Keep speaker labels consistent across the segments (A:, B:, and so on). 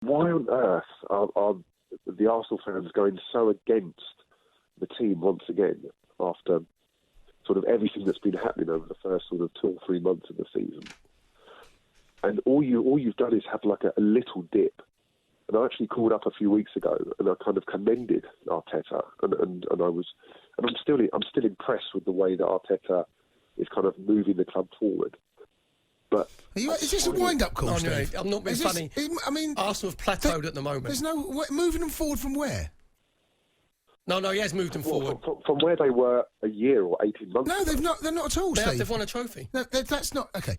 A: Why on earth are the Arsenal fans going so against the team once again after sort of everything that's been happening over the first sort of 2 or 3 months of the season? And all you've done is have like a little dip. And I actually called up a few weeks ago and I kind of commended Arteta, and I'm still impressed with the way that Arteta is kind of moving the club forward. But
B: is this a wind-up call, Steve?
C: I'm not being funny.
B: I mean,
C: Arsenal have plateaued at the moment.
B: There's no moving them forward from where?
C: No, he has moved them forward.
A: From where they were a year or 18 months
B: ago.
A: No,
B: they're not at all, Steve.
C: They've won a trophy.
B: No, that's not... Okay,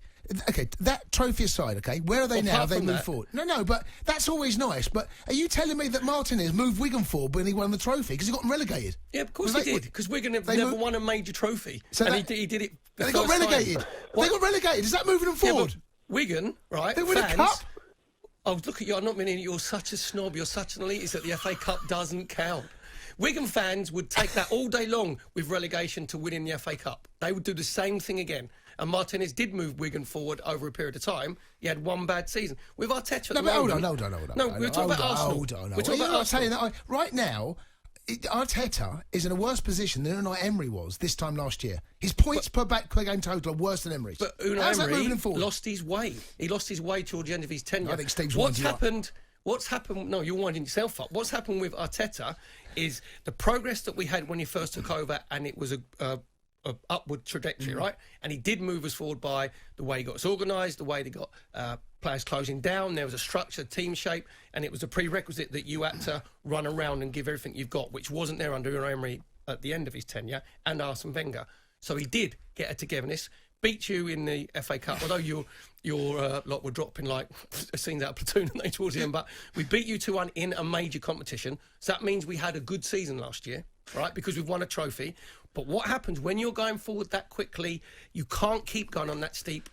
B: that trophy aside, okay, where are they now? They moved forward. No, but that's always nice. But are you telling me that Martinez moved Wigan forward when he won the trophy? Because he got them relegated?
C: Yeah, of course he did. Because Wigan have never won a major trophy.
B: So
C: and he did it the
B: They got relegated. They got relegated. Is that moving them forward?
C: Wigan, right?
B: They win a cup.
C: Oh, look at you! I'm not meaning you're such a snob. You're such an elitist that the FA Cup doesn't count. Wigan fans would take that all day long with relegation to winning the FA Cup. They would do the same thing again. And Martinez did move Wigan forward over a period of time. He had one bad season. With Arteta at the moment...
B: Hold on.
C: No, we're talking about Arsenal.
B: Hold on.
C: We're talking about Arsenal.
B: That right now, Arteta is in a worse position than Unai Emery was this time last year. His points per game total are worse than Emery's.
C: But Unai Emery lost his way. He lost his way towards the end of his tenure.
B: I think Steve's
C: What's happened? No, you're winding yourself up. What's happened with Arteta is the progress that we had when he first took over, and it was a upward trajectory, right? And he did move us forward by the way he got us organised, the way they got players closing down. There was a structure, team shape, and it was a prerequisite that you had to run around and give everything you've got, which wasn't there under Unai Emery at the end of his tenure, and Arsene Wenger. So he did get a togetherness, beat you in the FA Cup, although your lot were dropping like scenes out of Platoon towards the end, but we beat you 2-1 in a major competition. So that means we had a good season last year, right? Because we've won a trophy. But what happens when you're going forward that quickly, you can't keep going on that steep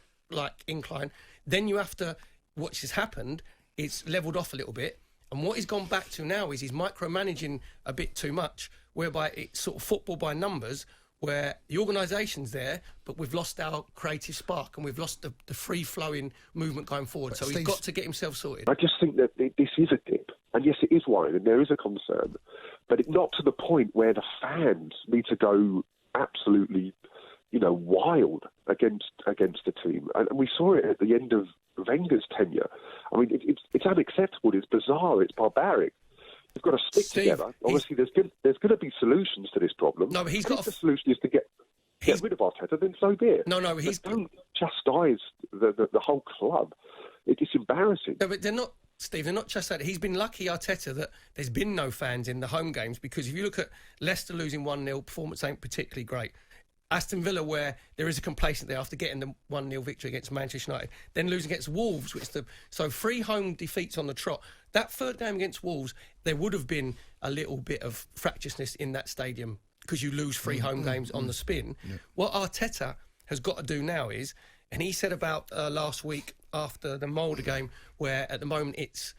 C: incline. Then you have to, what has happened, it's levelled off a little bit. And what he's gone back to now is he's micromanaging a bit too much, whereby it's sort of football by numbers, where the organisation's there, but we've lost our creative spark and we've lost the free-flowing movement going forward. So he's got to get himself sorted.
A: I just think that this is a dip. And yes, it is wide, and there is a concern. But it's not to the point where the fans need to go absolutely, wild against the team. And we saw it at the end of Wenger's tenure. I mean, it's unacceptable. It's bizarre. It's barbaric. We've got to stick together. Obviously, there's going to be solutions to this problem.
C: No, but he's got
A: the solution is to get rid of Arteta. Then so be it.
C: No,
A: don't chastise the whole club. It's embarrassing.
C: No, but they're not. Steve, they're not just that. He's been lucky, Arteta, that there's been no fans in the home games, because if you look at Leicester losing 1-0, performance ain't particularly great. Aston Villa, where there is a complacency there after getting the 1-0 victory against Manchester United, then losing against Wolves, so 3 home defeats on the trot. That third game against Wolves, there would have been a little bit of fractiousness in that stadium because you lose 3 home games on the spin. Yeah. What Arteta has got to do now is, and he said about last week after the Molde game, where at the moment it's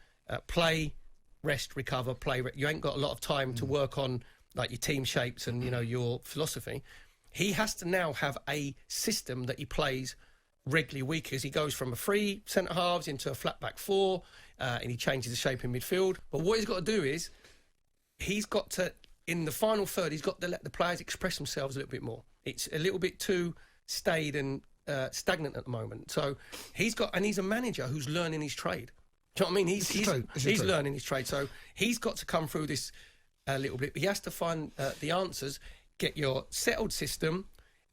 C: play, rest, recover, play. You ain't got a lot of time to work on like your team shapes and your philosophy. He has to now have a system that he plays regularly week as he goes from a 3 centre halves into a flat back 4, and he changes the shape in midfield. But what he's got to do is he's got to, in the final third, he's got to let the players express themselves a little bit more. It's a little bit too staid and stagnant at the moment. So he's a manager who's learning his trade. Do you know what I mean? He's learning his trade. So he's got to come through this a little bit. But he has to find the answers, get your settled system,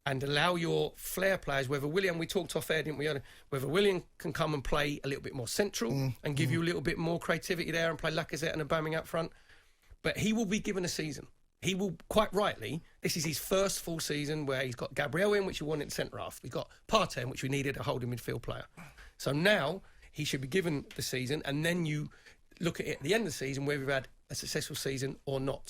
C: and allow your flair players, whether Willian, we talked off air, didn't we? Whether Willian can come and play a little bit more central and give you a little bit more creativity there and play Lacazette and Aubameyang up front. But he will be given a season. He will, quite rightly, this is his first full season where he's got Gabriel in, which we wanted centre half. We've got Partey in, which we needed a holding midfield player. So now he should be given the season, and then you look at it at the end of the season whether we've had a successful season or not.